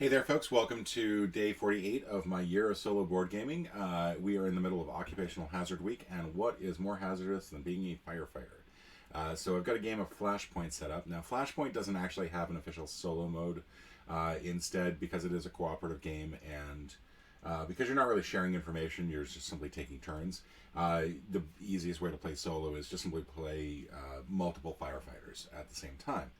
Hey there, folks. Welcome to day 48 of my year of solo board gaming. We are in the middle of Occupational Hazard Week, and what is more hazardous than being a firefighter? So I've got a game of Flashpoint set up. Now, Flashpoint doesn't actually have an official solo mode. Instead, because it is a cooperative game and because you're not really sharing information, you're just simply taking turns. The easiest way to play solo is just simply play multiple firefighters at the same time.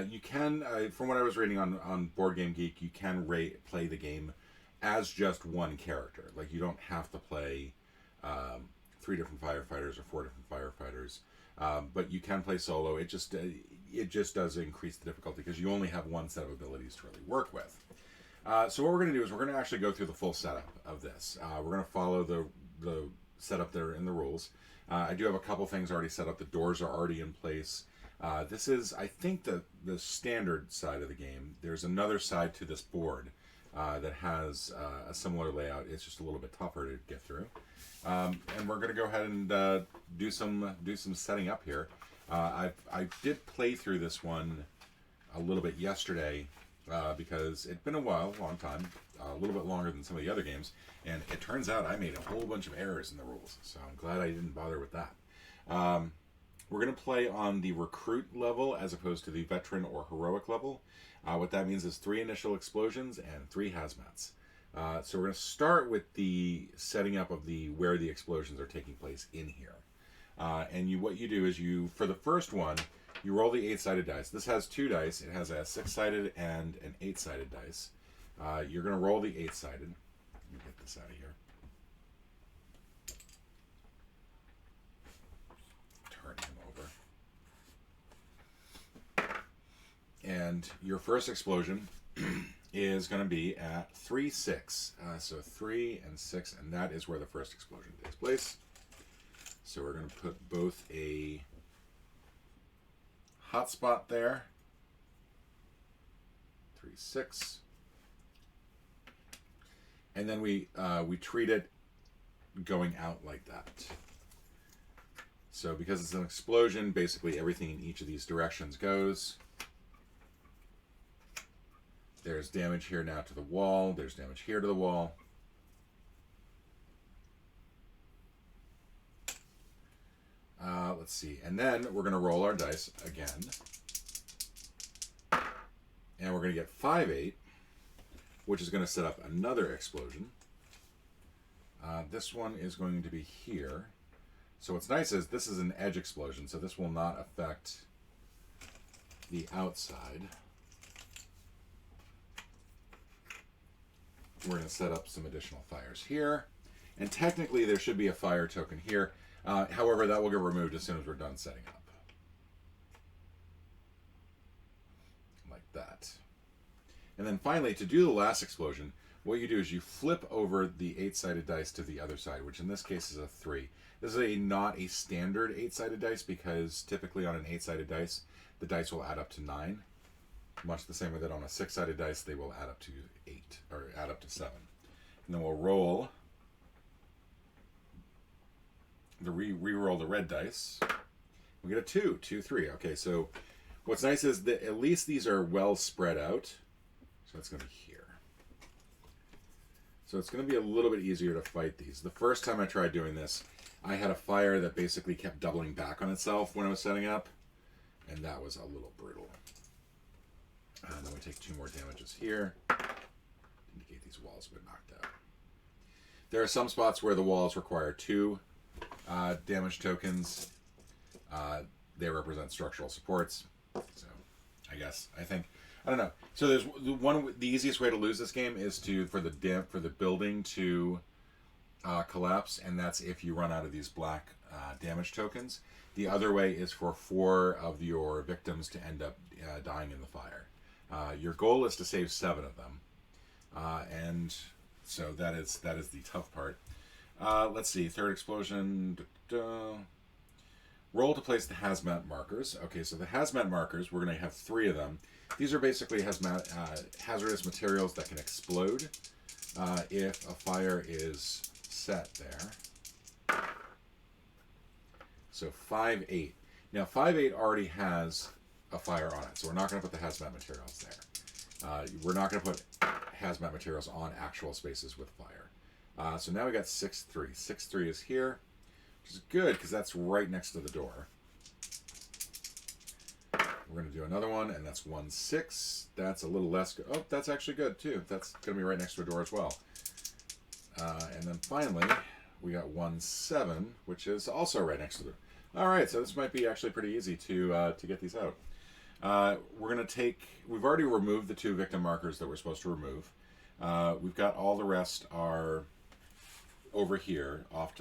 You can, from what I was reading on Board Game Geek, you can play the game as just one character. Like, you don't have to play 3 different firefighters or 4 different firefighters, but you can play solo. It just does increase the difficulty because you only have one set of abilities to really work with. So what we're going to do is we're going to actually go through the full setup of this. We're going to follow the setup there in the rules. I do have a couple things already set up. The doors are already in place. This is, I think, the standard side of the game. There's another side to this board that has a similar layout. It's just a little bit tougher to get through. And we're going to go ahead and do some setting up here. I did play through this one a little bit yesterday because it'd been a long time, a little bit longer than some of the other games, and it turns out I made a whole bunch of errors in the rules. So I'm glad I didn't bother with that. We're going to play on the recruit level as opposed to the veteran or heroic level. What that means is 3 initial explosions and 3 hazmats. So we're going to start with the setting up of where the explosions are taking place in here. And what you do is for the first one, you roll the 8-sided dice. This has 2 dice. It has a 6-sided and an 8-sided dice. You're going to roll the 8-sided. Let me get this out of here. Turn him over. And your first explosion is going to be at 3, 6. So 3 and 6, and that is where the first explosion takes place. So we're going to put both a hotspot there. 3, 6. And then we treat it going out like that. So because it's an explosion, basically everything in each of these directions goes. There's damage here now to the wall. There's damage here to the wall. Let's see. And then we're going to roll our dice again. And we're going to get 5, 8, which is going to set up another explosion. This one is going to be here. So what's nice is this is an edge explosion, so this will not affect the outside. We're going to set up some additional fires here. And technically there should be a fire token here. However, that will get removed as soon as we're done setting up. Like that. And then finally, to do the last explosion, what you do is you flip over the 8-sided dice to the other side, which in this case is a 3. This is not a standard 8-sided dice because typically on an 8-sided dice, the dice will add up to 9. Much the same way that on a 6-sided dice, they will add up to 8, or add up to 7. And then we'll roll re-roll the red dice. We get a 2, 2, 3. Okay, so what's nice is that at least these are well spread out. So it's going to be here. So it's going to be a little bit easier to fight these. The first time I tried doing this, I had a fire that basically kept doubling back on itself when I was setting up, and that was a little brutal. And then we take 2 more damages here. Indicate these walls have been knocked out. There are some spots where the walls require 2 damage tokens. They represent structural supports. So I don't know. So there's the easiest way to lose this game is for the building to collapse, and that's if you run out of these black damage tokens. The other way is for 4 of your victims to end up dying in the fire. Your goal is to save 7 of them, and so that is the tough part. Let's see, third explosion. Roll to place the hazmat markers. Okay, so the hazmat markers, we're going to have 3 of them. These are basically hazardous materials that can explode if a fire is set there. So 5, 8. Now 5, 8 already has a fire on it, so we're not going to put the hazmat materials there. We're not going to put hazmat materials on actual spaces with fire. So now we got 6-3. 6-3 is here, which is good because that's right next to the door. We're going to do another one, and that's 1-6. That's a little less good. Oh, that's actually good, too. That's going to be right next to a door as well. And then finally, we got 1-7, which is also right next to the door. All right, so this might be actually pretty easy to get these out. We're going to take... We've already removed the 2 victim markers that we're supposed to remove. We've got all the rest are over here, off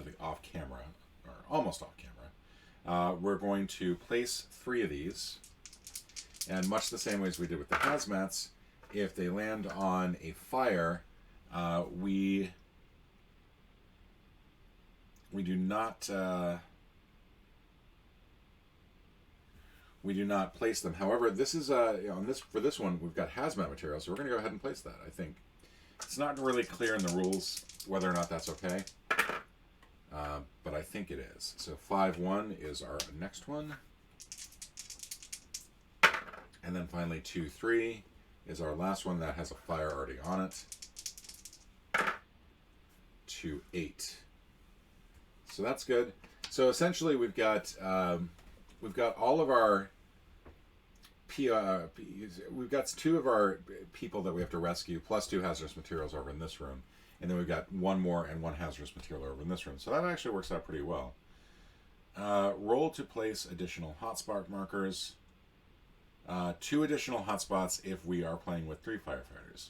camera, or almost off camera. We're going to place 3 of these. And much the same way as we did with the hazmats, if they land on a fire, we do not place them. However, this is for this one we've got hazmat material, so we're going to go ahead and place that. I think it's not really clear in the rules whether or not that's okay, but I think it is. So 5-1 is our next one. And then finally 2-3 is our last one that has a fire already on it. 2-8. So that's good. So essentially we've got all of our we've got 2 of our people that we have to rescue plus 2 hazardous materials over in this room, and then we've got 1 more and 1 hazardous material over in this room. So that actually works out pretty well. Roll to place additional hotspot markers. 2 additional hotspots if we are playing with 3 firefighters.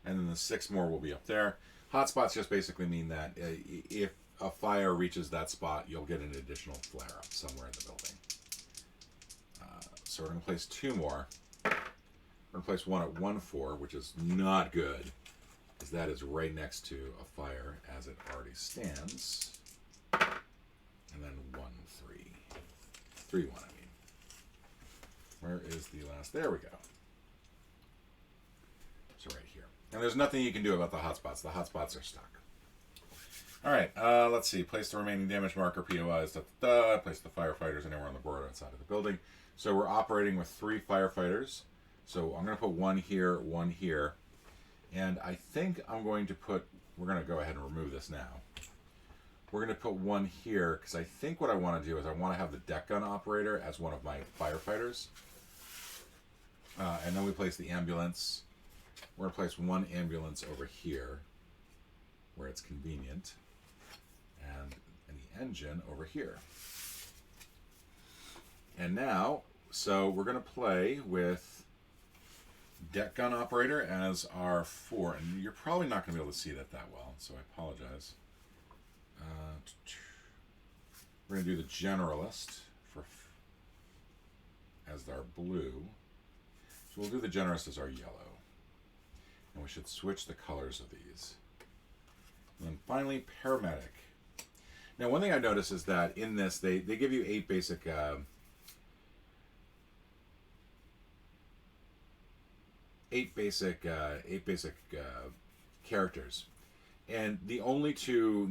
And then the 6 more will be up there. Hotspots just basically mean that if a fire reaches that spot, you'll get an additional flare-up somewhere in the building. So we're going to place 2 more. We're going to place one at 1-4, which is not good, because that is right next to a fire as it already stands. And then 1-3. 3-1, I mean. Where is the last? There we go. So right here. And there's nothing you can do about the hotspots. The hotspots are stuck. All right, let's see. Place the remaining damage marker, POIs, place the firefighters anywhere on the board outside of the building. So we're operating with 3 firefighters. So I'm going to put 1 here, 1 here. And I think I'm going to put... We're going to go ahead and remove this now. We're going to put 1 here, because I think what I want to do is I want to have the deck gun operator as one of my firefighters. And then we place the ambulance. We're going to place 1 ambulance over here, where it's convenient, and the engine over here. And now, so we're going to play with deck gun operator as our 4, and you're probably not going to be able to see that well, so I apologize. We're going to do the generalist as our blue. So we'll do the generalist as our yellow. And we should switch the colors of these. And then finally, paramedic. Now, one thing I noticed is that in this, they give you 8 basic characters. And the only 2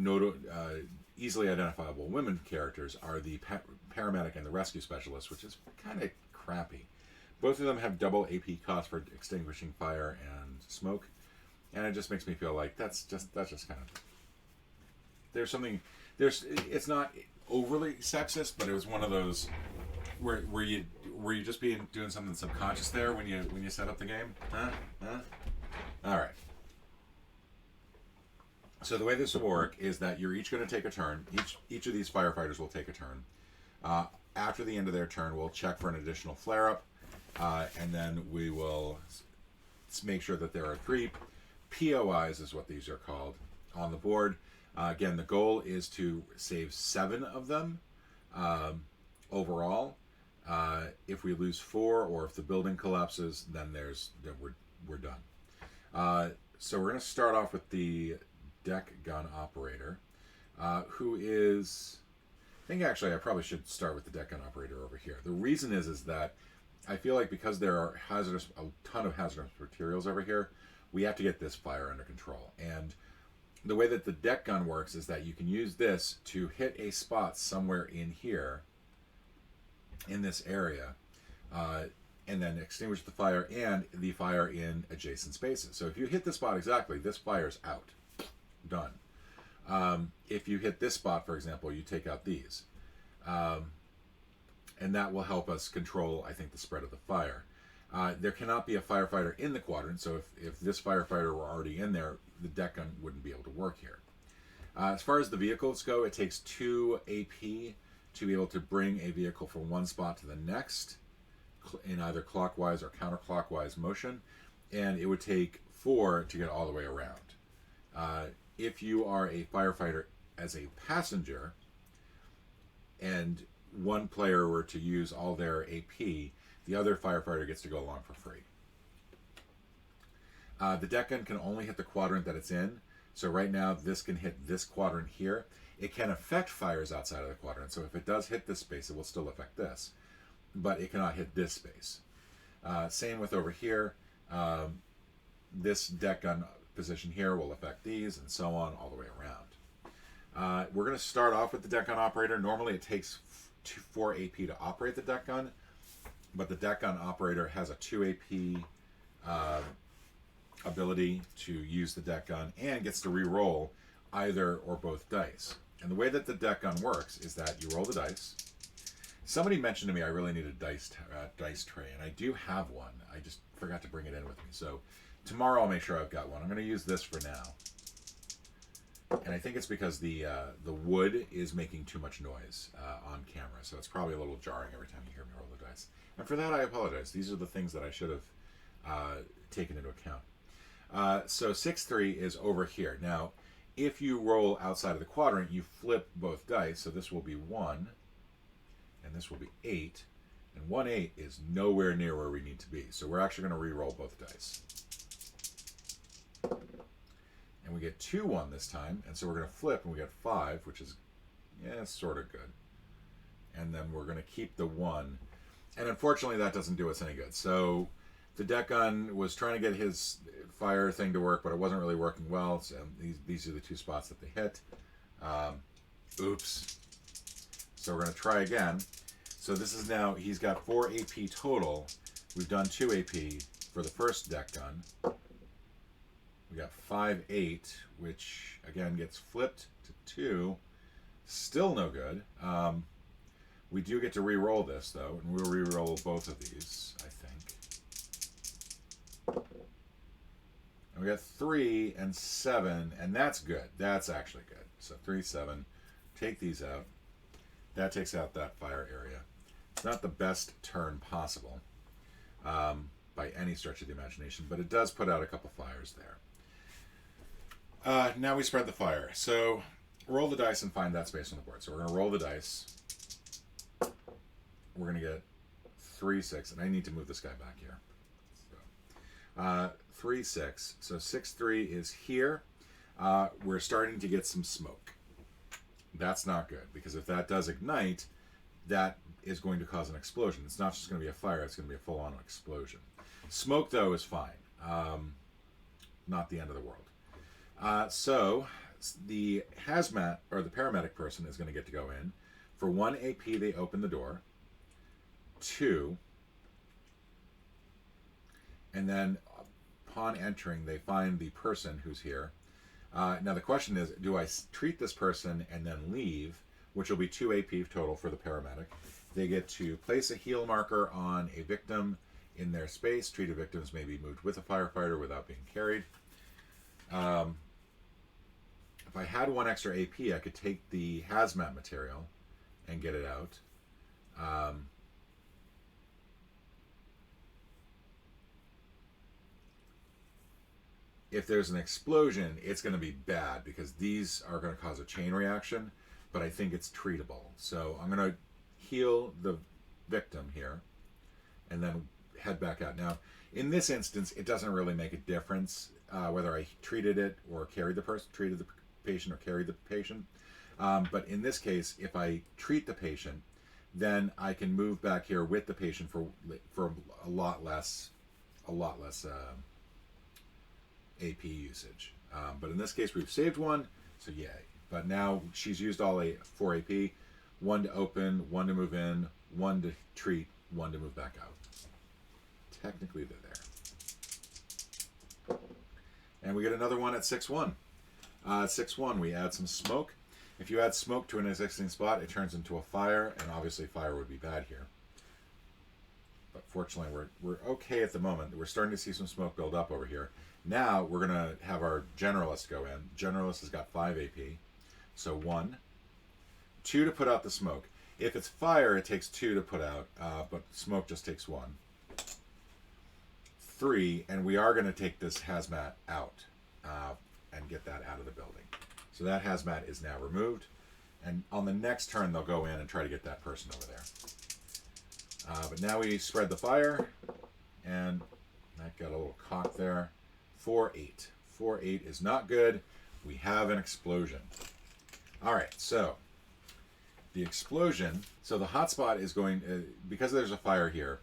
easily identifiable women characters are the paramedic and the rescue specialist, which is kind of crappy. Both of them have double AP cost for extinguishing fire and smoke, and it just makes me feel like that's just kind of... It's not overly sexist, but it was one of those were you just doing something subconscious there when you set up the game? Huh? All right. So the way this will work is that you're each going to take a turn. Each of these firefighters will take a turn. After the end of their turn, we'll check for an additional flare-up, and then we will make sure that there are 3 POIs, is what these are called, on the board. Again, the goal is to save 7 of them overall. If we lose 4, or if the building collapses, then we're done. So we're going to start off with the deck gun operator, who is... I think actually I probably should start with the deck gun operator over here. The reason is that I feel like because there are a ton of hazardous materials over here, we have to get this fire under control. And the way that the deck gun works is that you can use this to hit a spot somewhere in here, in this area, and then extinguish the fire and the fire in adjacent spaces. So if you hit the spot exactly, this fire's out. Done. If you hit this spot, for example, you take out these. And that will help us control, I think, the spread of the fire. There cannot be a firefighter in the quadrant, so if this firefighter were already in there, the deck gun wouldn't be able to work here. As far as the vehicles go, it takes 2 AP to be able to bring a vehicle from one spot to the next in either clockwise or counterclockwise motion, and it would take 4 to get all the way around. If you are a firefighter as a passenger and one player were to use all their AP, the other firefighter gets to go along for free. The deck gun can only hit the quadrant that it's in. So right now this can hit this quadrant here. It can affect fires outside of the quadrant. So if it does hit this space, it will still affect this. But it cannot hit this space. Same with over here. This deck gun position here will affect these and so on all the way around. We're going to start off with the deck gun operator. Normally it takes 4 AP to operate the deck gun, but the deck gun operator has a 2 AP ability to use the deck gun and gets to re-roll either or both dice. And the way that the deck gun works is that you roll the dice. Somebody mentioned to me I really need a dice tray, and I do have one. I just forgot to bring it in with me. So tomorrow I'll make sure I've got one. I'm going to use this for now. And I think it's because the wood is making too much noise on camera, so it's probably a little jarring every time you hear me roll the dice. And for that, I apologize. These are the things that I should have taken into account. So 6-3 is over here. Now, if you roll outside of the quadrant, you flip both dice. So this will be 1, and this will be 8. And 1-8 is nowhere near where we need to be. So we're actually going to re-roll both dice. And we get 2-1 this time, and so we're going to flip, and we get 5, which is, yeah, sort of good. And then we're going to keep the 1. And unfortunately, that doesn't do us any good. So the deck gun was trying to get his fire thing to work, but it wasn't really working well. So these are the 2 spots that they hit. Oops. So we're going to try again. So this is now, he's got 4 AP total. We've done 2 AP for the first deck gun. We got 5-8, which again gets flipped to 2. Still no good. We do get to re-roll this though, and we'll re-roll both of these, I think. And we got 3 and 7, and that's good. That's actually good. So 3, 7. Take these out. That takes out that fire area. It's not the best turn possible by any stretch of the imagination, but it does put out a couple fires there. Now we spread the fire. So roll the dice and find that space on the board. So we're going to roll the dice. We're going to get 3, 6, and I need to move this guy back here. So, 3, 6. So 6-3 is here. We're starting to get some smoke. That's not good, because if that does ignite, that is going to cause an explosion. It's not just going to be a fire, it's going to be a full-on explosion. Smoke, though, is fine. Not the end of the world. So the hazmat, or the paramedic person, is going to get to go in. For 1 AP, they open the door. 2. And then upon entering, they find the person who's here. Now the question is, do I treat this person and then leave, which will be 2 AP total for the paramedic. They get to place a heal marker on a victim in their space. Treated victims may be moved with a firefighter without being carried. If I had 1 extra AP, I could take the hazmat material and get it out. If there's an explosion, it's going to be bad because these are going to cause a chain reaction, but I think it's treatable. So I'm going to heal the victim here and then head back out. Now, in this instance, it doesn't really make a difference whether I treated it or carried the person, treated the patient or carried the patient. But in this case, if I treat the patient, then I can move back here with the patient for a lot less AP usage. But in this case, we've saved 1, so yay. But now she's used all 4 AP, 1 to open, 1 to move in, 1 to treat, 1 to move back out. technically they're there. And we get another one at 6-1. At 6-1, we add some smoke. If you add smoke to an existing spot, it turns into a fire, and obviously fire would be bad here. But fortunately, we're okay at the moment. We're starting to see some smoke build up over here. Now we're going to have our generalist go in. Generalist has got 5 AP. So 1. 2 to put out the smoke. If it's fire, it takes 2 to put out, but smoke just takes 1. 3, and we are going to take this hazmat out and get that out of the building. So that hazmat is now removed, and on the next turn they'll go in and try to get that person over there. But now we spread the fire, and that got a little cock there. 4-8. 4-8 is not good. We have an explosion. All right, so the explosion, so the hotspot is going, because there's a fire here,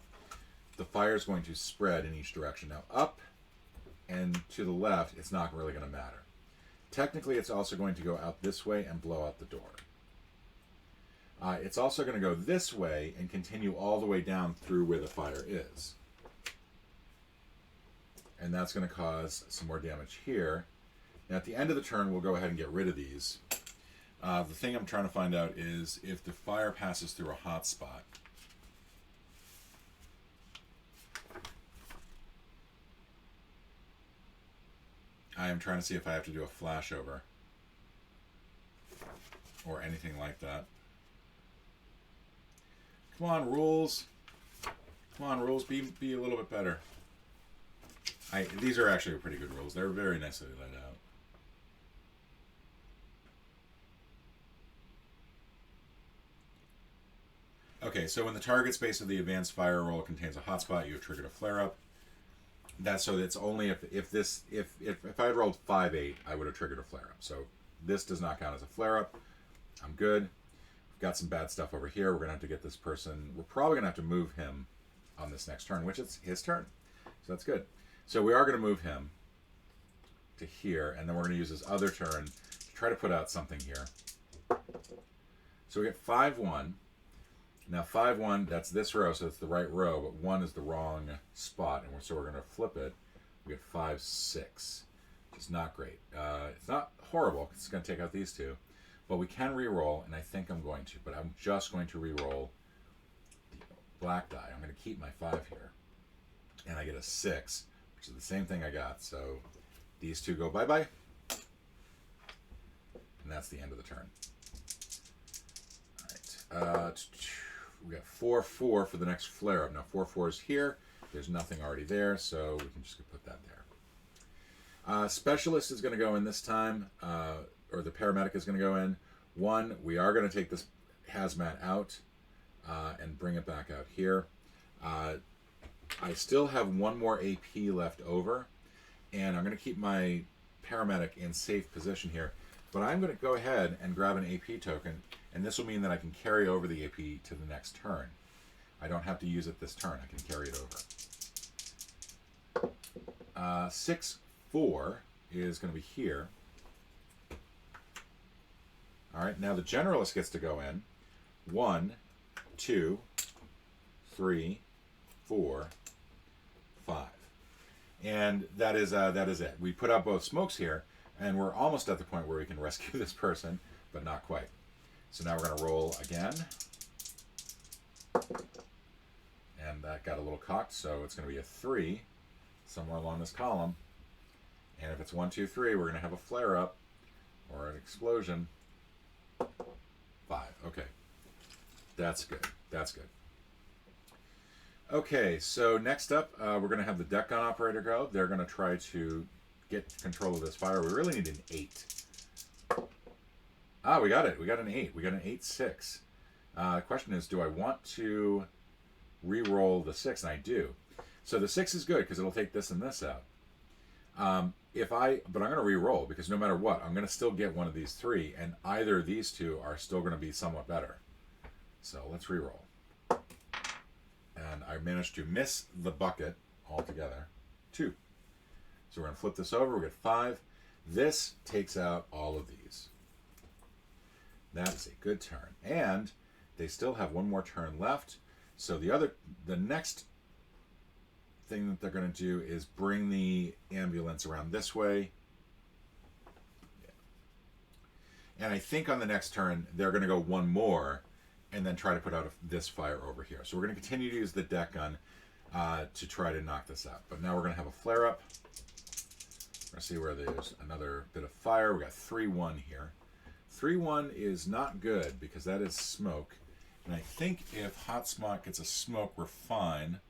the fire is going to spread in each direction. Now up and to the left, it's not really going to matter. Technically, it's also going to go out this way and blow out the door. It's also going to go this way and continue all the way down through where the fire is. And that's going to cause some more damage here. Now at the end of the turn, we'll go ahead and get rid of these. The thing I'm trying to find out is if the fire passes through a hot spot. I am trying to see if I have to do a flashover or anything like that. Come on, rules. Come on, rules. Be a little bit better. These are actually pretty good rules. They're very nicely laid out. Okay, so when the target space of the advanced fire roll contains a hotspot, you have triggered a flare-up. That's so it's only if I had rolled 5-8, I would have triggered a flare-up. So this does not count as a flare-up. I'm good. We've got some bad stuff over here. We're gonna have to get this person. We're probably gonna have to move him on this next turn, which is his turn. So that's good. So we are gonna move him to here, and then we're gonna use his other turn to try to put out something here. So we get 5-1. Now 5-1, that's this row, so it's the right row, but 1 is the wrong spot, and so we're going to flip it. We get 5-6, which is not great. It's not horrible, it's going to take out these two, but we can re-roll, and I think I'm going to, but I'm just going to re-roll the black die. I'm going to keep my 5 here, and I get a 6, which is the same thing I got, so these two go bye-bye, and that's the end of the turn. All right, we got 4-4 for the next flare-up. Now 4-4 is here. There's nothing already there, so we can just put that there. Specialist is going to go in this time, or the paramedic is going to go in. 1, we are going to take this hazmat out and bring it back out here. I still have 1 more AP left over, and I'm going to keep my paramedic in safe position here. But I'm going to go ahead and grab an AP token, and this will mean that I can carry over the AP to the next turn. I don't have to use it this turn. I can carry it over. 6-4 is going to be here. All right, now the generalist gets to go in. 1, 2, 3, 4, 5. And that is it. We put out both smokes here, and we're almost at the point where we can rescue this person, but not quite. So now we're going to roll again. And that got a little cocked, so it's going to be a 3 somewhere along this column. And if it's 1, 2, 3, we're going to have a flare-up or an explosion. 5. Okay. That's good. That's good. Okay, so next up, we're going to have the deck gun operator go. They're going to try to get control of this fire. We really need an 8. Ah, we got it. We got an 8. We got an 8-6. The question is, do I want to re-roll the 6? And I do. So the 6 is good because it'll take this and this out. But I'm going to re-roll because no matter what, I'm going to still get one of these 3, and either of these 2 are still going to be somewhat better. So let's re-roll. And I managed to miss the bucket altogether. 2. So we're going to flip this over. We get 5. This takes out all of these. That is a good turn. And they still have 1 more turn left. So the next thing that they're going to do is bring the ambulance around this way. And I think on the next turn, they're going to go one more and then try to put out this fire over here. So we're going to continue to use the deck gun to try to knock this out. But now we're going to have a flare-up. We're going to see where there's another bit of fire. We got 3-1 here. 3-1 is not good because that is smoke. And I think if Hotspot gets a smoke, we're fine.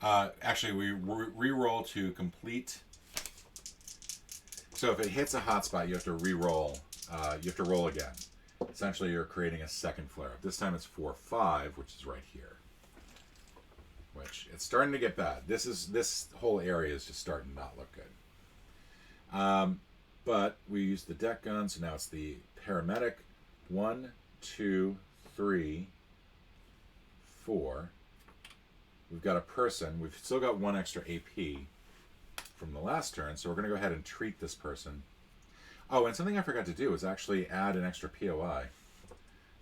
Actually, we re-roll to complete. So if it hits a hotspot, you have to re-roll. You have to roll again. Essentially, you're creating a second flare-up. This time it's 4-5, which is right here. Which, it's starting to get bad. This whole area is just starting to not look good. But we use the deck gun, so now it's the paramedic. 1, 2, 3, 4. We've got a person. We've still got 1 extra AP from the last turn, so we're going to go ahead and treat this person. Oh, and something I forgot to do is actually add an extra POI.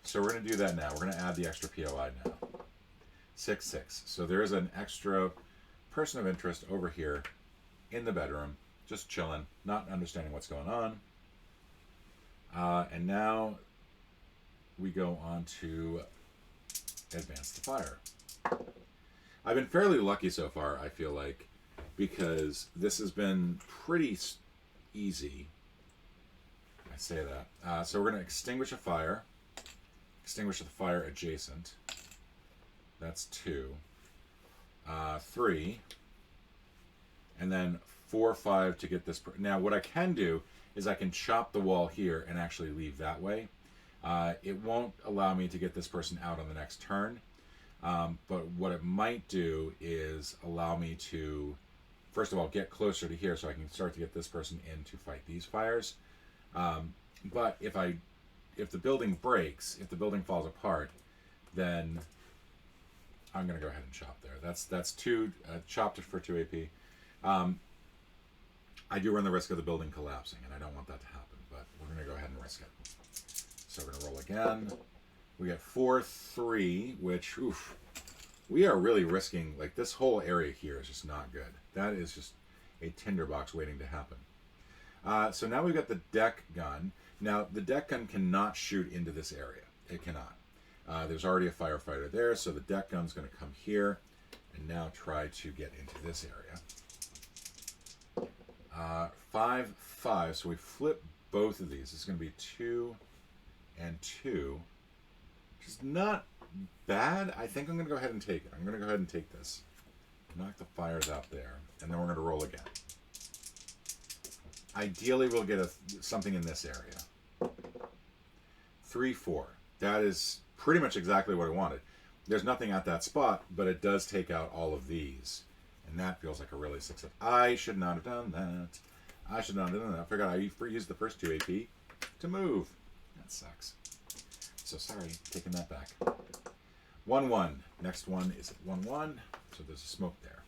So we're going to do that now. We're going to add the extra POI now. 6-6. So there is an extra person of interest over here in the bedroom, just chilling, not understanding what's going on. And now we go on to advance the fire. I've been fairly lucky so far, I feel like, because this has been pretty easy. I say that. So we're going to extinguish a fire. Extinguish the fire adjacent. That's 2. 3. And then 4, 5 to get this. Now, what I can do is I can chop the wall here and actually leave that way. It won't allow me to get this person out on the next turn. But what it might do is allow me to, first of all, get closer to here so I can start to get this person in to fight these fires. But if the building breaks, if the building falls apart, then I'm going to go ahead and chop there. That's 2, chopped it for 2 AP. I do run the risk of the building collapsing, and I don't want that to happen, but we're going to go ahead and risk it. So we're going to roll again. We get 4, 3, which, oof, we are really risking, like, this whole area here is just not good. That is just a tinderbox waiting to happen. So now we've got the deck gun. Now, the deck gun cannot shoot into this area. It cannot. There's already a firefighter there, so the deck gun's going to come here and now try to get into this area. 5, 5, so we flip both of these. It's going to be 2 and 2. Which is not bad. I think I'm going to go ahead and take it. I'm going to go ahead and take this. Knock the fires out there, and then we're going to roll again. Ideally, we'll get something in this area. 3, 4. That is pretty much exactly what I wanted. There's nothing at that spot, but it does take out all of these. And that feels like a really success. I should not have done that. I should not have done that. I forgot I used the first 2 AP to move. That sucks. So sorry, taking that back. 1-1. Next one is 1-1. So there's a smoke there.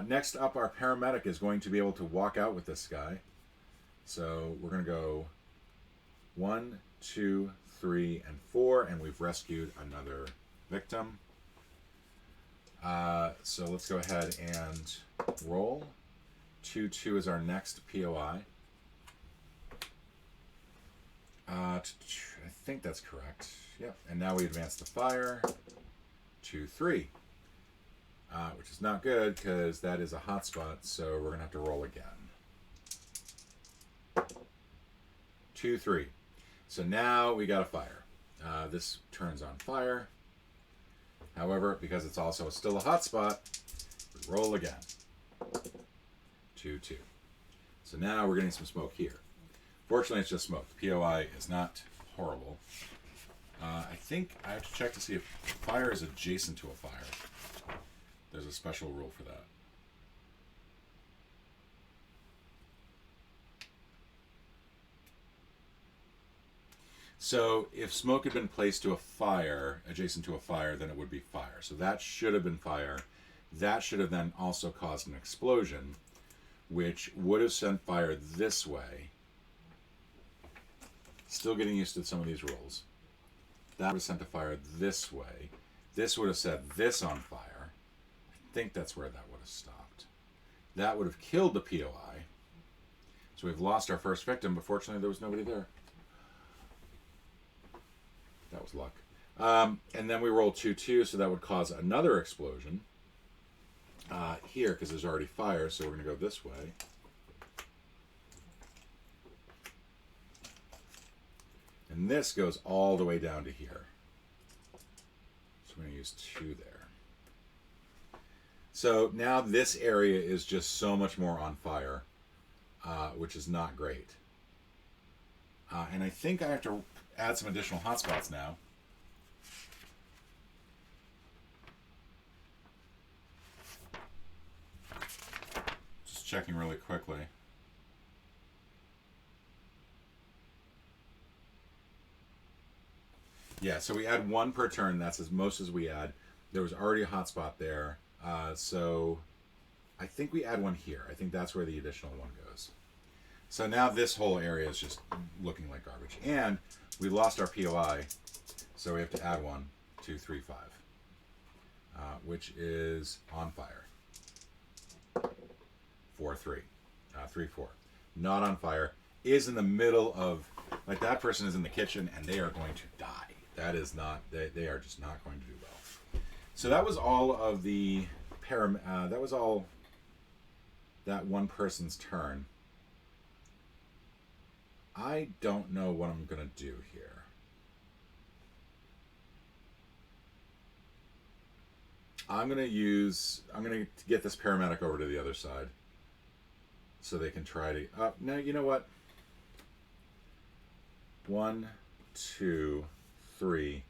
Next up, our paramedic is going to be able to walk out with this guy. So we're going to go 1, 2, 3, and 4, and we've rescued another victim. So let's go ahead and roll. 2, 2 is our next POI. I think that's correct. Yep. And now we advance the fire. 2, 3. Which is not good because that is a hot spot, so we're going to have to roll again. 2, 3. So now we got a fire. This turns on fire. However, because it's also still a hot spot, we roll again. 2, 2. So now we're getting some smoke here. Fortunately, it's just smoke. The POI is not horrible. I think I have to check to see if fire is adjacent to a fire. There's a special rule for that. So if smoke had been placed to a fire, adjacent to a fire, then it would be fire. So that should have been fire. That should have then also caused an explosion, which would have sent fire this way. Still getting used to some of these rules. That would have sent a fire this way. This would have set this on fire. I think that's where that would have stopped. That would have killed the POI. So we've lost our first victim, but fortunately there was nobody there. That was luck. And then we roll 2-2, so that would cause another explosion here, because there's already fire, so we're going to go this way. And this goes all the way down to here. So we're going to use 2 there. So now this area is just so much more on fire, which is not great. And I think I have to add some additional hotspots now. Just checking really quickly. Yeah, so we add 1 per turn. That's as most as we add. There was already a hotspot there. So I think we add 1 here. I think that's where the additional 1 goes. So now this whole area is just looking like garbage. And we lost our POI, so we have to add 1, 2, 3, 5, which is on fire. 4, 3, 3, 4. Not on fire. Is in the middle of, like, that person is in the kitchen and they are going to die. That is not, they are just not going to do well. So that was all of the that was all that one person's turn. I don't know what I'm going to do here. I'm going to get this paramedic over to the other side so they can try to, no, you know what? 1, 2, 3.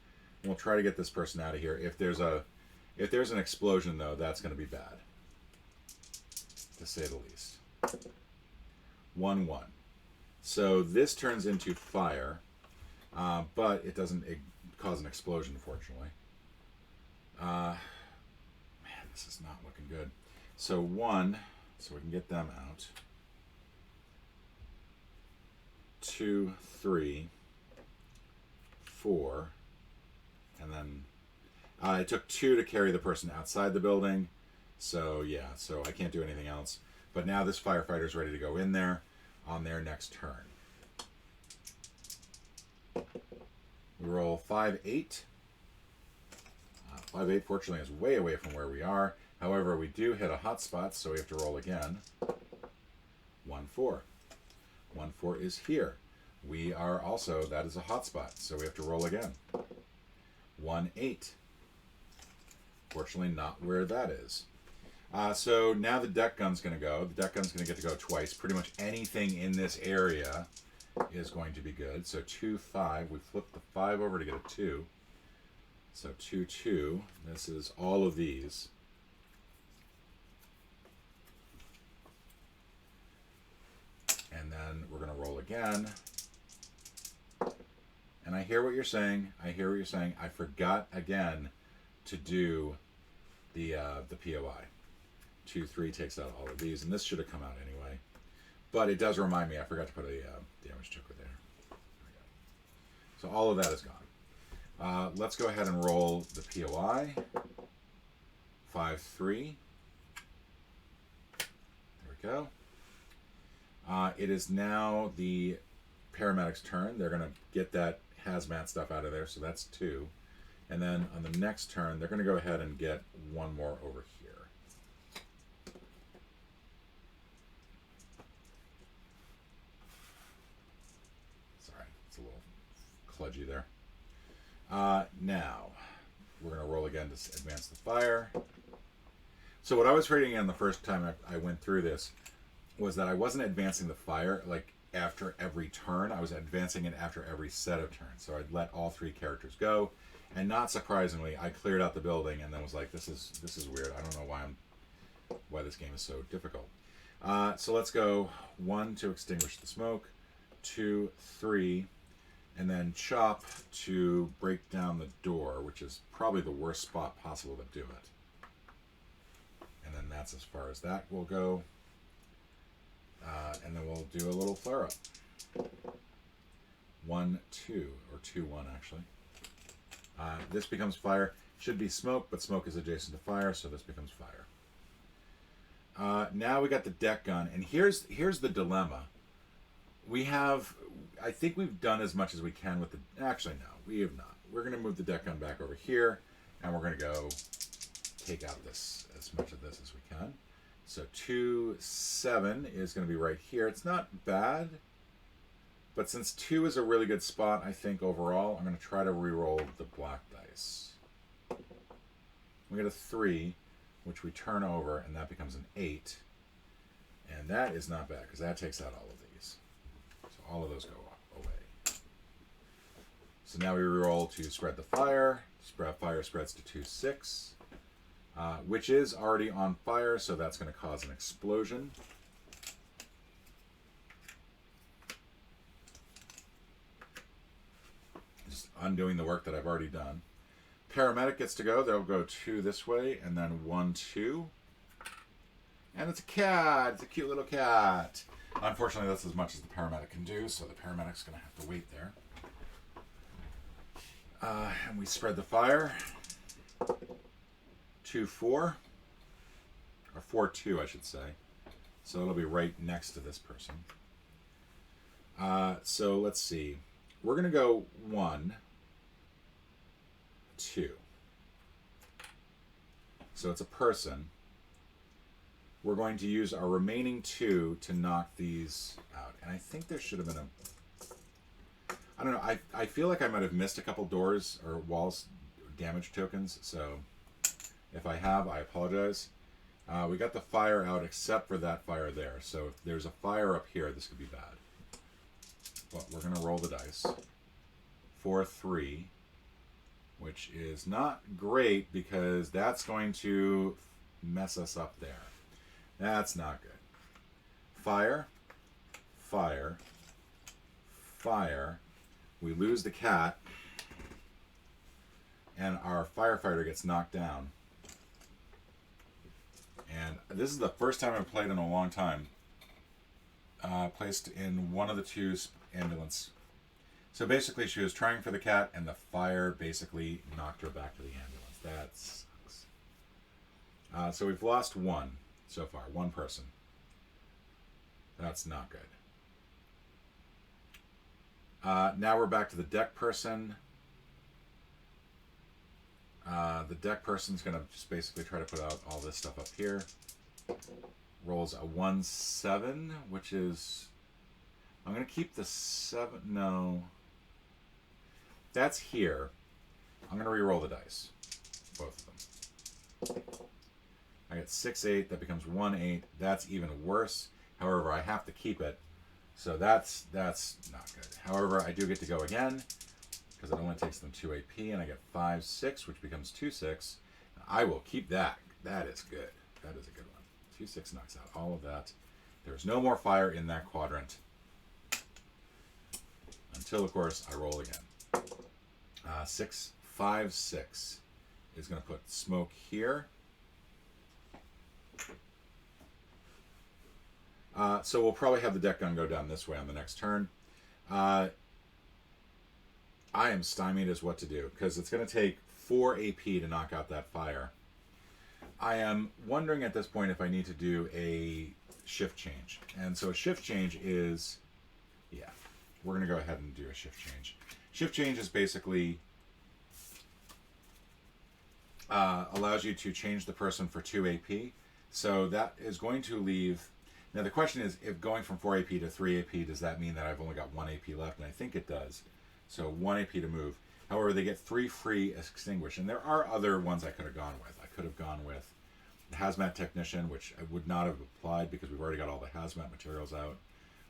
We'll try to get this person out of here. If there's an explosion, though, that's going to be bad, to say the least. 1, 1. So this turns into fire, but it doesn't cause an explosion, fortunately. Man, this is not looking good. So 1, so we can get them out. 2, 3, 4, and then it took 2 to carry the person outside the building. So yeah, so I can't do anything else. But now this firefighter's ready to go in there on their next turn. We roll 5, 8. 5, 8 fortunately is way away from where we are. However, we do hit a hot spot, so we have to roll again. 1, 4. 1, 4 is here. We are also, that is a hot spot, so we have to roll again. 1, 8. Fortunately, not where that is. So now the deck gun's going to go. The deck gun's going to get to go twice. Pretty much anything in this area is going to be good. So 2, 5. We flip the 5 over to get a 2. So 2, 2. This is all of these. And then we're going to roll again. And I hear what you're saying. I hear what you're saying. I forgot again to do the POI. 2, 3 takes out all of these, and this should have come out anyway. But it does remind me, I forgot to put a damage checker there. There we go. So all of that is gone. Let's go ahead and roll the POI. 5, 3. There we go. It is now the paramedic's turn. They're going to get that hazmat stuff out of there, so that's 2. And then on the next turn, they're going to go ahead and get 1 more over here. Sorry, it's a little kludgy there. Now, we're going to roll again to advance the fire. So what I was reading on the first time I went through this was that I wasn't advancing the fire like after every turn. I was advancing it after every set of turns. So I'd let all 3 characters go, and not surprisingly, I cleared out the building and then was like, "This is weird. I don't know why this game is so difficult." So let's go 1 to extinguish the smoke, 2, 3, and then chop to break down the door, which is probably the worst spot possible to do it. And then that's as far as that will go. And then we'll do a little flare up. 1, 2, or 2, 1 actually. This becomes fire. Should be smoke, but smoke is adjacent to fire, so this becomes fire. Now we got the deck gun, and here's the dilemma. We have, I think we've done as much as we can with the. Actually, no, we have not. We're going to move the deck gun back over here, and we're going to go take out this as much of this as we can. So 2-7 is going to be right here. It's not bad, but since 2 is a really good spot, I think overall, I'm going to try to re-roll the black dice. We get a 3, which we turn over, and that becomes an 8. And that is not bad, because that takes out all of these. So all of those go away. So now we re-roll to spread the fire. Fire spreads to 2-6. Which is already on fire, so that's going to cause an explosion. Just undoing the work that I've already done. Paramedic gets to go. They'll go 2 this way, and then 1, 2. And it's a cat. It's a cute little cat. Unfortunately, that's as much as the paramedic can do, so the paramedic's going to have to wait there. And we spread the fire. 2-4, or 4-2, I should say. So it'll be right next to this person. So let's see. We're going to go 1, 2. So it's a person. We're going to use our remaining 2 to knock these out. And I think there should have been a... I don't know. I feel like I might have missed a couple doors or walls damage tokens, so... If I have, I apologize. We got the fire out except for that fire there. So if there's a fire up here, this could be bad. But we're going to roll the dice. 4-3, which is not great because that's going to mess us up there. That's not good. Fire, fire, fire. We lose the cat, and our firefighter gets knocked down. And this is the first time I've played in a long time. Placed in one of the 2 ambulance. So basically she was trying for the cat and the fire basically knocked her back to the ambulance. That sucks. So we've lost 1 so far. 1 person. That's not good. Now we're back to the deck person. The deck person's going to just basically try to put out all this stuff up here. Rolls a 1-7, which is... I'm going to keep the 7... No. That's here. I'm going to re-roll the dice. Both of them. I get 6-8. That becomes 1-8. That's even worse. However, I have to keep it. So that's not good. However, I do get to go again. Because it only takes them 2 AP, and I get 5-6, which becomes 2-6. I will keep that. That is good. That is a good one. 2-6 knocks out all of that. There's no more fire in that quadrant. Until, of course, I roll again. 6-5-6 is going to put smoke here. So we'll probably have the deck gun go down this way on the next turn. I am stymied as what to do, because it's going to take 4 AP to knock out that fire. I am wondering at this point if I need to do a shift change. And so a shift change is... Yeah, we're going to go ahead and do a shift change. Shift change is basically... allows you to change the person for 2 AP. So that is going to leave... Now the question is, if going from 4 AP to 3 AP, does that mean that I've only got 1 AP left? And I think it does. So 1 AP to move. However, they get 3 free extinguish. And there are other ones I could have gone with. I could have gone with the hazmat technician, which I would not have applied because we've already got all the hazmat materials out.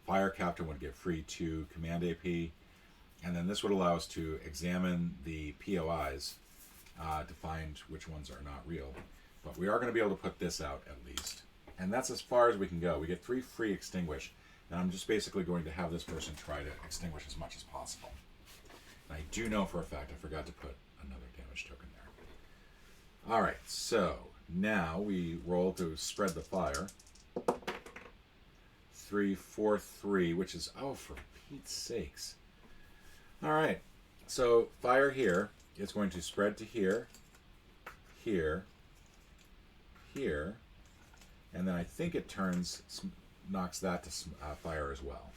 Fire captain would get free 2 command AP. And then this would allow us to examine the POIs to find which ones are not real. But we are going to be able to put this out at least. And that's as far as we can go. We get 3 free extinguish. And I'm just basically going to have this person try to extinguish as much as possible. And I do know for a fact I forgot to put another damage token there. Alright, so now we roll to spread the fire. 3-4-3, which is, oh, for Pete's sakes. Alright, so fire here is going to spread to here, here, here, And then I think it knocks that to fire as well.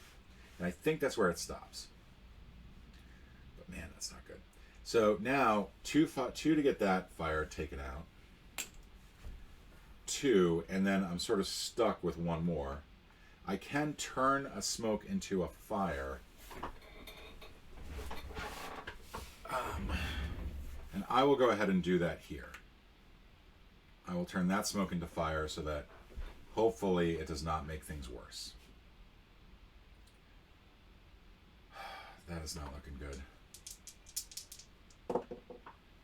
And I think that's where it stops. But man, that's not good. So now, two to get that fire taken out. 2, and then I'm sort of stuck with one more. I can turn a smoke into a fire. And I will go ahead and do that here. I will turn that smoke into fire so that hopefully it does not make things worse. That is not looking good.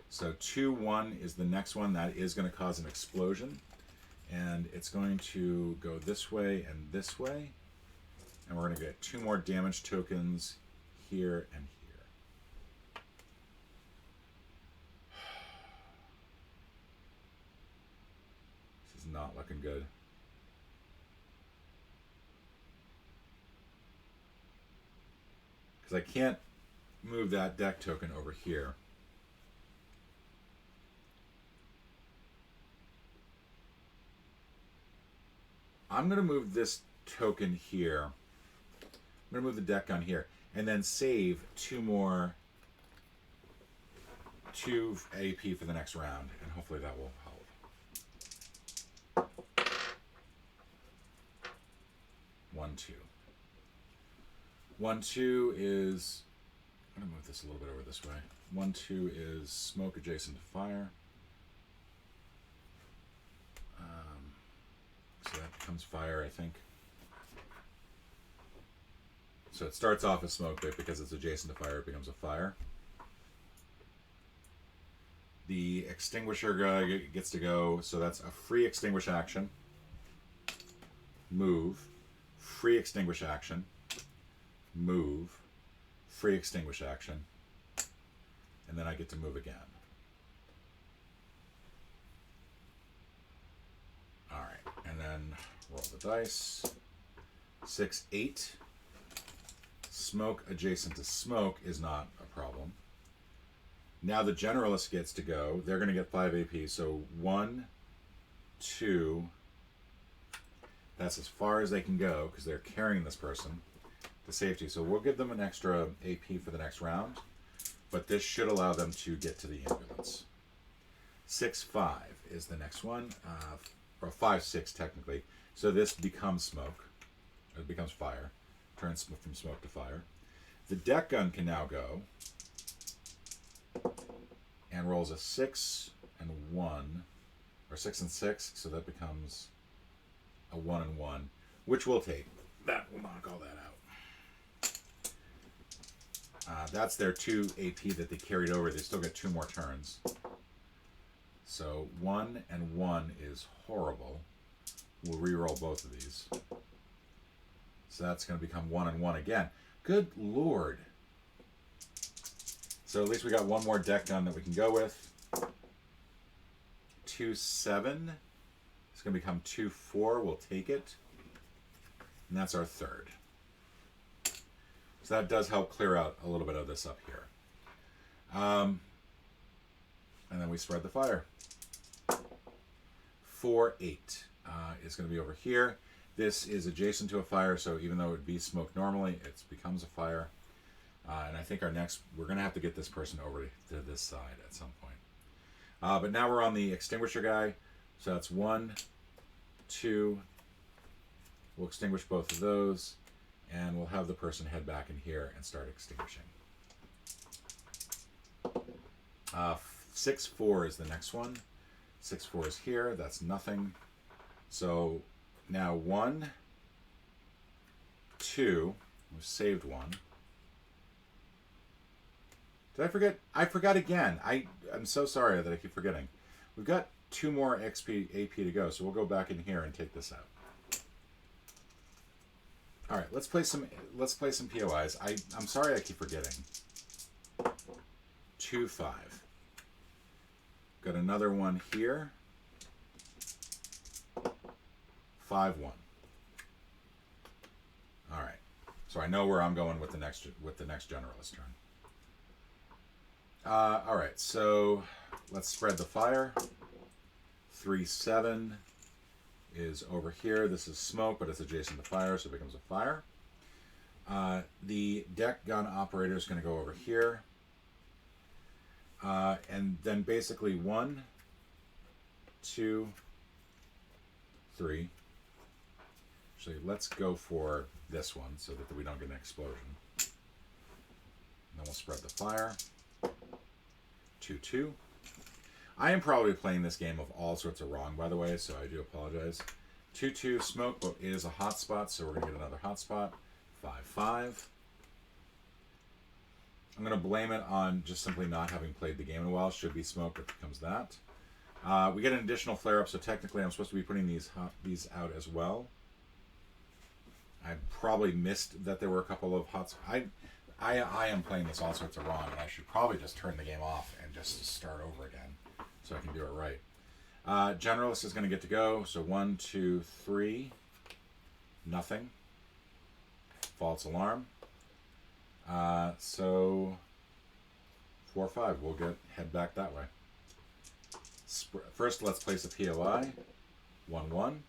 So 2-1 is the next one. That is going to cause an explosion. And it's going to go this way and this way. And we're going to get 2 more damage tokens here and here. This is not looking good. Because I can't move that deck token over here. I'm going to move this token here. I'm going to move the deck gun here. And then save 2 AP for the next round. And hopefully that will help. 1-2. 1-2 is... I'm going to move this a little bit over this way. 1-2 is smoke adjacent to fire. So that becomes fire, I think. So it starts off as smoke, but because it's adjacent to fire, it becomes a fire. The extinguisher guy gets to go, so that's a free extinguish action. Move. Free extinguish action. Move. Free extinguish action. And then I get to move again. And then roll the dice. 6-8. Smoke adjacent to smoke is not a problem. Now the generalist gets to go. They're going to get 5 AP. So 1, 2. That's as far as they can go because they're carrying this person to safety. So we'll give them an extra AP for the next round. But this should allow them to get to the ambulance. 6-5 is the next one. Or 5-6 technically. So this becomes smoke. It becomes fire. Turns from smoke to fire. The deck gun can now go. And rolls a 6 and 1. Or 6 and 6. So that becomes a 1 and 1. Which we'll take. That will knock all that out. That's their 2 AP that they carried over. They still get 2 more turns. So 1 and 1 is horrible. We'll re-roll both of these. So that's going to become 1 and 1 again. Good Lord. So at least we got 1 more deck gun that we can go with. 2-7. It's going to become 2-4. We'll take it. And that's our third. So that does help clear out a little bit of this up here. And then we spread the fire. 4-8 is going to be over here. This is adjacent to a fire, so even though it would be smoke normally, it becomes a fire. And I think we're going to have to get this person over to this side at some point. But now we're on the extinguisher guy. So that's 1, 2. We'll extinguish both of those. And we'll have the person head back in here and start extinguishing. 6-4 is the next one. 6-4 is here. That's nothing. So now 1, 2. We've saved 1. Did I forget? I forgot again. I'm so sorry that I keep forgetting. We've got 2 more XP AP to go, so we'll go back in here and take this out. All right, let's play some POIs. I'm sorry I keep forgetting. 2-5. Got another one here. 5-1. All right. So I know where I'm going with the next generalist turn. All right. So let's spread the fire. 3-7 is over here. This is smoke, but it's adjacent to fire, so it becomes a fire. The deck gun operator is going to go over here. And then basically 1, 2, 3. Actually, let's go for this one so that we don't get an explosion. And then we'll spread the fire. 2, 2. I am probably playing this game of all sorts of wrong, by the way, so I do apologize. 2, 2 smoke, but it is a hot spot, so we're going to get another hot spot. 5, 5. I'm going to blame it on just simply not having played the game in a while. Should be smoke, it becomes that. We get an additional flare-up, so technically I'm supposed to be putting these out as well. I probably missed that there were a couple of hot spots. I am playing this all sorts of wrong, and I should probably just turn the game off and just start over again so I can do it right. Generalist is going to get to go, so 1, 2, 3. Nothing. False alarm. So 4, 5. We'll head back that way. First, let's place a POI. 1, 1.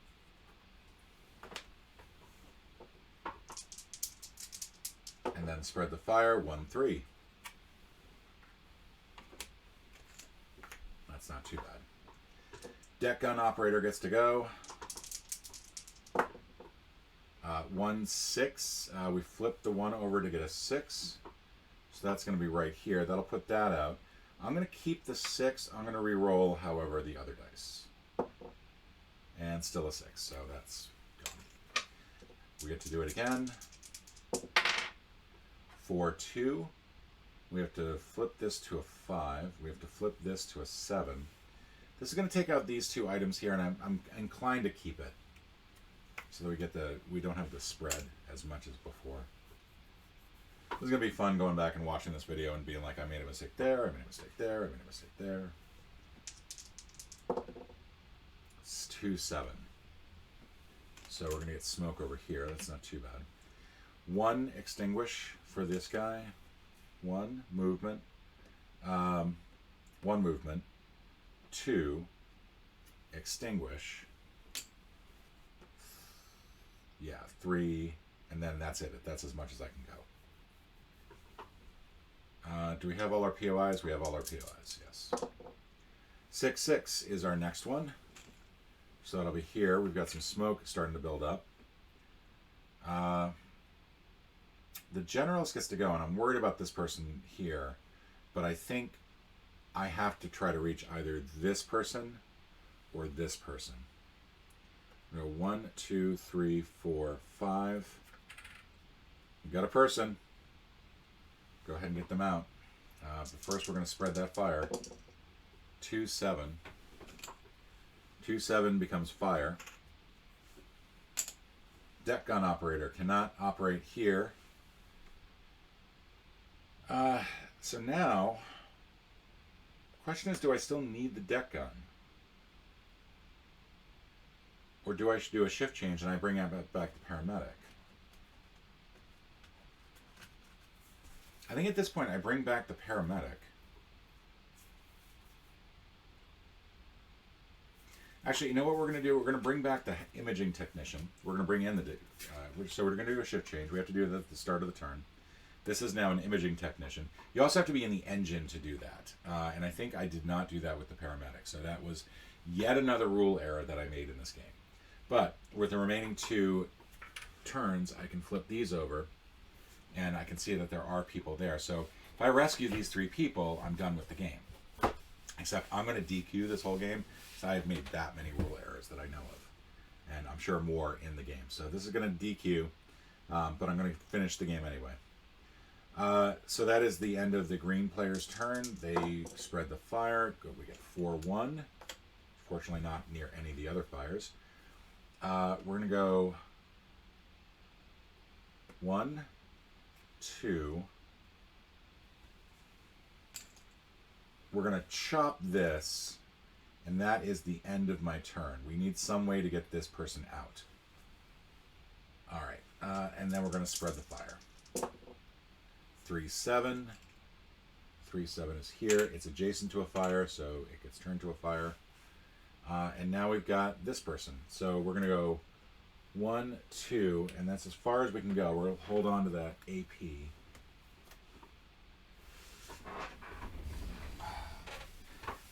And then spread the fire. 1, 3. That's not too bad. Deck gun operator gets to go. 1, 6. We flip the 1 over to get a 6. So that's going to be right here. That'll put that out. I'm going to keep the 6. I'm going to re-roll, however, the other dice. And still a 6. So that's gone. We get to do it again. 4, 2. We have to flip this to a 5. We have to flip this to a 7. This is going to take out these 2 items here, and I'm inclined to keep it. So that we don't have the spread as much as before. This is going to be fun going back and watching this video and being like, I made a mistake there, I made a mistake there, I made a mistake there. It's 2, 7. So we're going to get smoke over here. That's not too bad. 1 extinguish for this guy. 1 movement. 1 movement. 2 extinguish. Yeah, 3, and then that's it. That's as much as I can go. Do we have all our POIs? We have all our POIs, yes. 6, 6 is our next one. So that'll be here. We've got some smoke starting to build up. The generalist gets to go, and I'm worried about this person here, but I think I have to try to reach either this person or this person. Go 1, 2, 3, 4, 5. We've got a person. Go ahead and get them out. But first we're going to spread that fire. 2, 7. 2, 7 becomes fire. Deck gun operator cannot operate here. So now, the question is, do I still need the deck gun? Or do I do a shift change and I bring back the paramedic? I think at this point I bring back the paramedic. Actually, you know what we're going to do? We're going to bring back the imaging technician. We're going to bring in the... so we're going to do a shift change. We have to do it at the start of the turn. This is now an imaging technician. You also have to be in the engine to do that. And I think I did not do that with the paramedic. So that was yet another rule error that I made in this game. But with the remaining 2 turns, I can flip these over, and I can see that there are people there. So if I rescue these 3 people, I'm done with the game. Except I'm going to DQ this whole game, because I have made that many rule errors that I know of. And I'm sure more in the game. So this is going to DQ, but I'm going to finish the game anyway. So that is the end of the green player's turn. They spread the fire. We get 4, 1. Fortunately not near any of the other fires. We're going to go 1, 2. We're going to chop this, and that is the end of my turn. We need some way to get this person out. All right, and then we're going to spread the fire. 3, 7. 3, 7 is here. It's adjacent to a fire, so it gets turned to a fire. And now we've got this person. So we're going to go 1, 2, and that's as far as we can go. We'll hold on to that AP.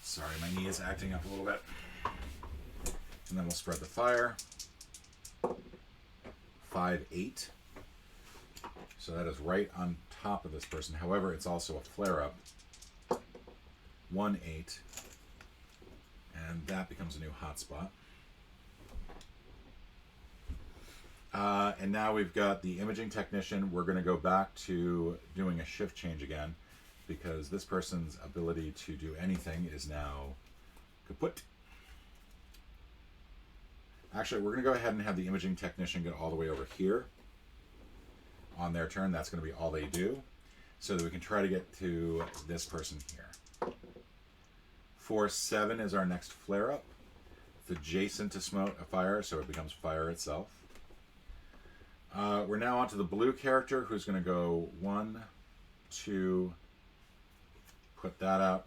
Sorry, my knee is acting up a little bit. And then we'll spread the fire. 5, 8. So that is right on top of this person. However, it's also a flare-up. 1, 8. And that becomes a new hotspot. And now we've got the imaging technician. We're going to go back to doing a shift change again because this person's ability to do anything is now kaput. Actually, we're going to go ahead and have the imaging technician get all the way over here on their turn. That's going to be all they do so that we can try to get to this person here. 4, 7 is our next flare-up. It's adjacent to smoke, a fire, so it becomes fire itself. We're now onto the blue character who's going to go 1, 2, put that out,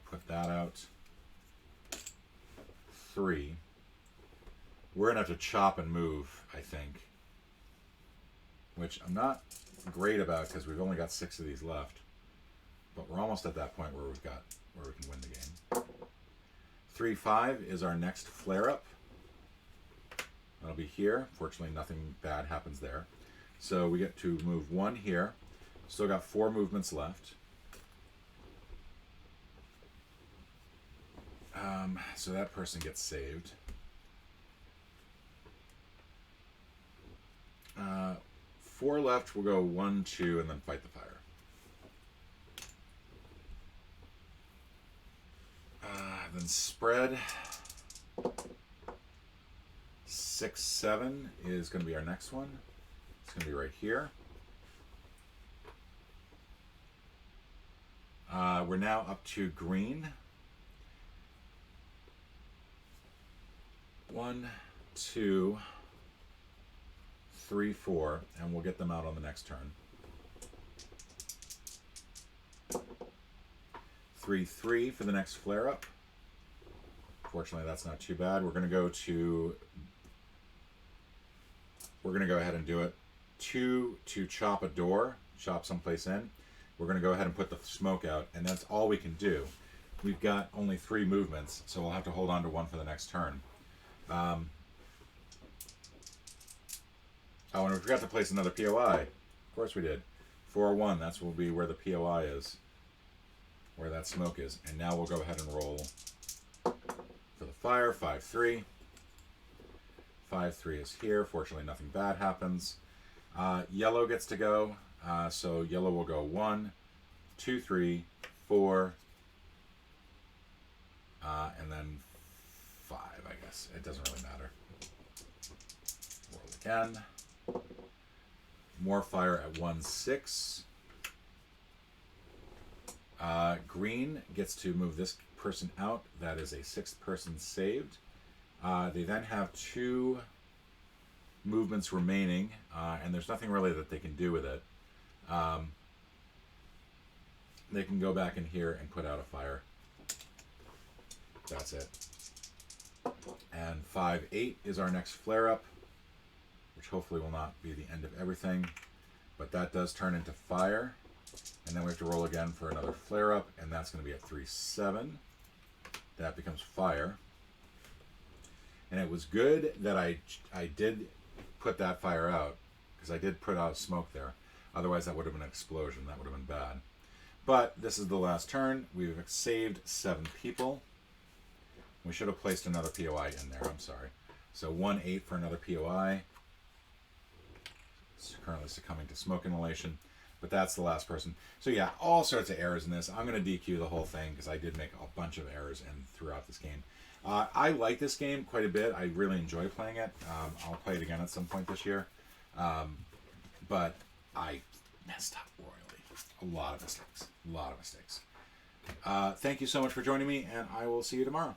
3. We're going to have to chop and move, I think, which I'm not great about because we've only got 6 of these left, but we're almost at that point where we can win the game. 3, 5 is our next flare-up. That'll be here. Fortunately, nothing bad happens there. So we get to move 1 here. Still got 4 movements left. So that person gets saved. 4 left. We'll go 1, 2, and then fight the fire. Then spread. 6, 7 is going to be our next one. It's going to be right here. We're now up to green. 1, 2, 3, 4, and we'll get them out on the next turn. 3, 3 for the next flare-up. Fortunately, that's not too bad. We're going to go ahead and do it. 2 to chop a door, chop someplace in. We're going to go ahead and put the smoke out, and that's all we can do. We've got only 3 movements, so we'll have to hold on to 1 for the next turn. Oh, and we forgot to place another POI. Of course we did. 4, 1, that's will be where the POI is, where that smoke is. And now we'll go ahead and roll for the fire. 5, 3. 5, 3 is here. Fortunately, nothing bad happens. Yellow gets to go. So yellow will go 1, 2, 3, 4, and then 5, I guess. It doesn't really matter. Roll again. More fire at 1, 6. Green gets to move this person out. That is a 6th person saved. They then have 2 movements remaining, and there's nothing really that they can do with it. They can go back in here and put out a fire. That's it. And 5, 8 is our next flare-up, which hopefully will not be the end of everything. But that does turn into fire. And then we have to roll again for another flare-up, and that's going to be at 3, 7. That becomes fire. And it was good that I did put that fire out, because I did put out smoke there. Otherwise, that would have been an explosion. That would have been bad. But this is the last turn. We've saved 7 people. We should have placed another POI in there. I'm sorry. So 1, 8 for another POI. It's currently succumbing to smoke inhalation. But that's the last person. So yeah, all sorts of errors in this. I'm going to DQ the whole thing because I did make a bunch of errors throughout this game. I like this game quite a bit. I really enjoy playing it. I'll play it again at some point this year. But I messed up royally. A lot of mistakes. Thank you so much for joining me, and I will see you tomorrow.